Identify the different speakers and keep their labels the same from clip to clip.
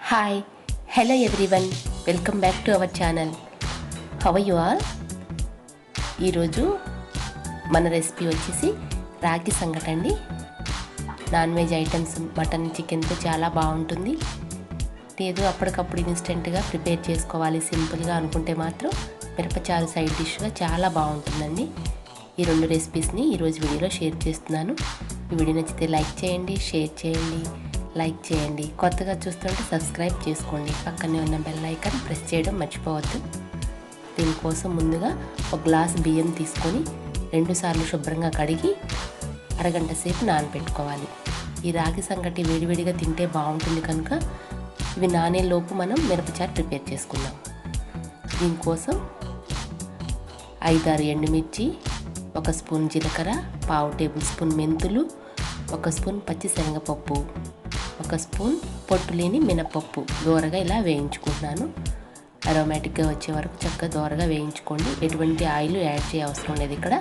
Speaker 1: Hi hello everyone, welcome back to our channel. How are you all? ఈరోజు మన recipe వచ్చేసి రాగి సంగటి అండి. నాన్ వెజ్ ఐటమ్స్ మటన్ చికెన్తో చాలా బాగుంటుంది. లేదు అప్పటికప్పుడు ఇన్స్టెంట్గా ప్రిపేర్ చేసుకోవాలి సింపుల్గా అనుకుంటే మాత్రం మిరపచారు సైడ్ డిష్గా చాలా బాగుంటుందండి. ఈ రెండు రెసిపీస్ని ఈరోజు వీడియోలో షేర్ చేస్తున్నాను. ఈ వీడియో నచ్చితే లైక్ చేయండి, షేర్ చేయండి, లైక్ చేయండి. కొత్తగా చూస్తుంటే సబ్స్క్రైబ్ చేసుకోండి. పక్కనే ఉన్న బెల్ ఐకాన్ ప్రెస్ చేయడం మర్చిపోవద్దు. దీనికోసం ముందుగా ఒక గ్లాస్ బియ్యం తీసుకొని 2 సార్లు శుభ్రంగా కడిగి అరగంట సేపు నానబెట్టుకోవాలి. ఈ రాగి సంగటి వేడివేడిగా తింటే బాగుంటుంది కనుక ఇవి నానేలోపు మనం మిరపచారు ప్రిపేర్ చేసుకుందాం. దీనికోసం 5-6 ఎండుమిర్చి, 1 స్పూన్ జీలకర్ర, 1/2 టేబుల్ స్పూన్ మెంతులు, 1 స్పూన్ పచ్చిశనగపప్పు, 1 స్పూన్ పొట్టు లేని మినపప్పు దోరగా ఇలా వేయించుకుంటున్నాను. అరోమాటిక్గా వచ్చే వరకు చక్కగా దోరగా వేయించుకోండి. ఎటువంటి ఆయిల్ యాడ్ చేయ అవసరం లేదు. ఇక్కడ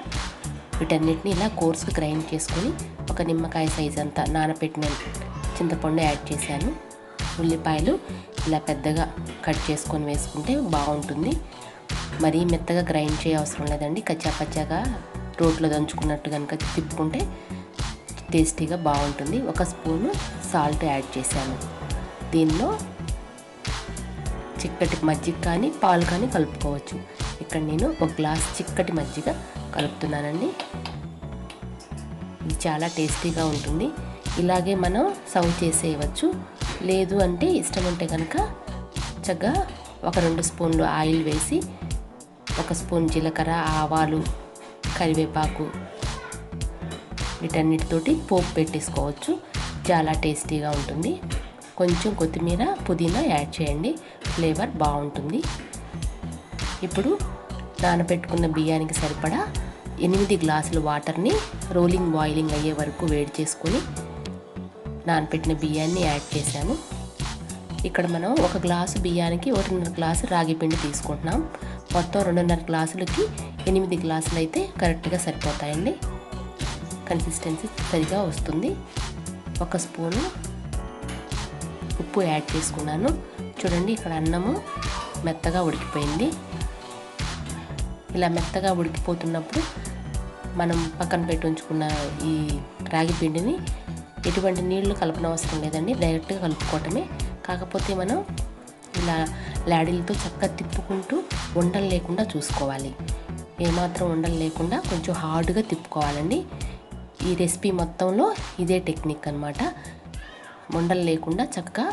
Speaker 1: వీటన్నిటిని ఇలా కోర్సుగా గ్రైండ్ చేసుకొని ఒక నిమ్మకాయ సైజ్ అంతా నానబెట్టిన చింతపండు యాడ్ చేశాను. ఉల్లిపాయలు ఇలా పెద్దగా కట్ చేసుకొని వేసుకుంటే బాగుంటుంది. మరీ మెత్తగా గ్రైండ్ చేయ అవసరం లేదండి. కచ్చాపచ్చాగా రోట్లో దంచుకున్నట్టు కనుక తిప్పుకుంటే టేస్టీగా బాగుంటుంది. 1 స్పూను సాల్ట్ యాడ్ చేశాను. దీనిలో చిక్కటి మజ్జిగ కానీ పాలు కానీ కలుపుకోవచ్చు. ఇక్కడ నేను 1 గ్లాస్ చిక్కటి మజ్జిగ కలుపుతున్నానండి. ఇది చాలా టేస్టీగా ఉంటుంది. ఇలాగే మనం సర్వ్ చేసేయవచ్చు. లేదు అంటే ఇష్టం ఉంటే కనుక చక్కగా 2 స్పూన్లు ఆయిల్ వేసి 1 స్పూన్ జీలకర్ర, ఆవాలు, కరివేపాకు వీటన్నిటితోటి పోపు పెట్టేసుకోవచ్చు. చాలా టేస్టీగా ఉంటుంది. కొంచెం కొత్తిమీర, పుదీనా యాడ్ చేయండి, ఫ్లేవర్ బాగుంటుంది. ఇప్పుడు నానబెట్టుకున్న బియ్యానికి సరిపడా 8 గ్లాసుల వాటర్ని రోలింగ్ బాయిలింగ్ అయ్యే వరకు వేడి చేసుకొని నానబెట్టిన బియ్యాన్ని యాడ్ చేశాను. ఇక్కడ మనం 1 గ్లాసు బియ్యానికి 1.5 గ్లాసు రాగి పిండి తీసుకుంటున్నాం. మొత్తం 2.5 గ్లాసులకి 8 గ్లాసులు అయితే కరెక్ట్గా సరిపోతాయండి. కన్సిస్టెన్సీ సరిగా వస్తుంది. 1 స్పూను ఉప్పు యాడ్ చేసుకున్నాను. చూడండి, ఇక్కడ అన్నము మెత్తగా ఉడికిపోయింది. ఇలా మెత్తగా ఉడికిపోతున్నప్పుడు మనం పక్కన పెట్టి ఉంచుకున్న ఈ రాగి పిండిని ఎటువంటి నీళ్లు కలపనవసరం లేదండి, డైరెక్ట్గా కలుపుకోవటమే. కాకపోతే మనం ఇలా లాడీలతో చక్కగా తిప్పుకుంటూ ఉండలు లేకుండా చూసుకోవాలి. ఏమాత్రం ఉండలు లేకుండా కొంచెం హార్డ్గా తిప్పుకోవాలండి. ఈ రెసిపీ మొత్తంలో ఇదే టెక్నిక్ అన్నమాట. ఉండలు లేకుండా చక్కగా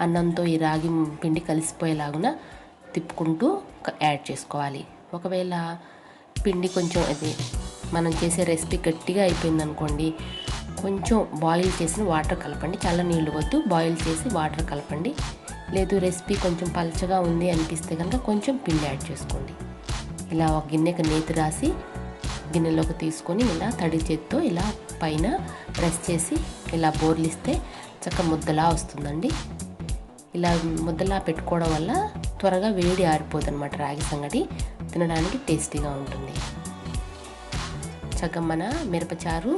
Speaker 1: అన్నంతో ఈ రాగి పిండి కలిసిపోయేలాగున తిప్పుకుంటూ యాడ్ చేసుకోవాలి. ఒకవేళ పిండి కొంచెం మనం చేసే రెసిపీ గట్టిగా అయిపోయింది అనుకోండి, కొంచెం బాయిల్ చేసిన వాటర్ కలపండి. చాలా నీళ్ళు వద్దు, బాయిల్ చేసి వాటర్ కలపండి. లేదు రెసిపీ కొంచెం పలచగా ఉంది అనిపిస్తే కనుక కొంచెం పిండి యాడ్ చేసుకోండి. ఇలా ఒక గిన్నెకి నేతి రాసి గిన్నెలోకి తీసుకొని ఇలా తడి చేత్తో ఇలా పైన ప్రెస్ చేసి ఇలా బోర్లిస్తే చక్కగా ముద్దలా వస్తుందండి. ఇలా ముద్దలా పెట్టుకోవడం వల్ల త్వరగా వేడి ఆరిపోతుంది అన్నమాట. రాగి సంగటి తినడానికి టేస్టీగా ఉంటుంది. చక్కగా మన మిరపచారు,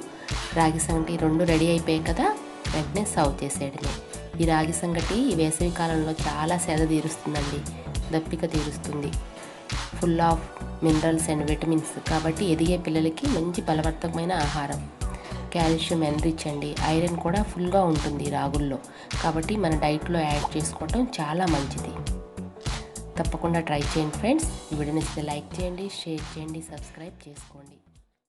Speaker 1: రాగి సంగటి 2 రెడీ అయిపోయాయి కదా, వెంటనే సర్వ్ చేసేయడమే. ఈ రాగి సంగటి ఈ వేసవి కాలంలో చాలా సేద తీరుస్తుందండి, దప్పిక తీరుస్తుంది. Full of minerals and vitamins కాబట్టి ఎదిగే పిల్లలకి మంచి బలవర్ధకమైన ఆహారం. కాల్షియం ఎన్రిచ్ అండి, ఐరన్ కూడా ఫుల్గా ఉంటుంది రాగుల్లో. కాబట్టి మన డైట్లో యాడ్ చేసుకోవటం చాలా మంచిది. తప్పకుండా ట్రై చేయండి ఫ్రెండ్స్. ఈ వీడియో నచ్చితే లైక్ చేయండి, షేర్ చేయండి, సబ్స్క్రైబ్ చేసుకోండి.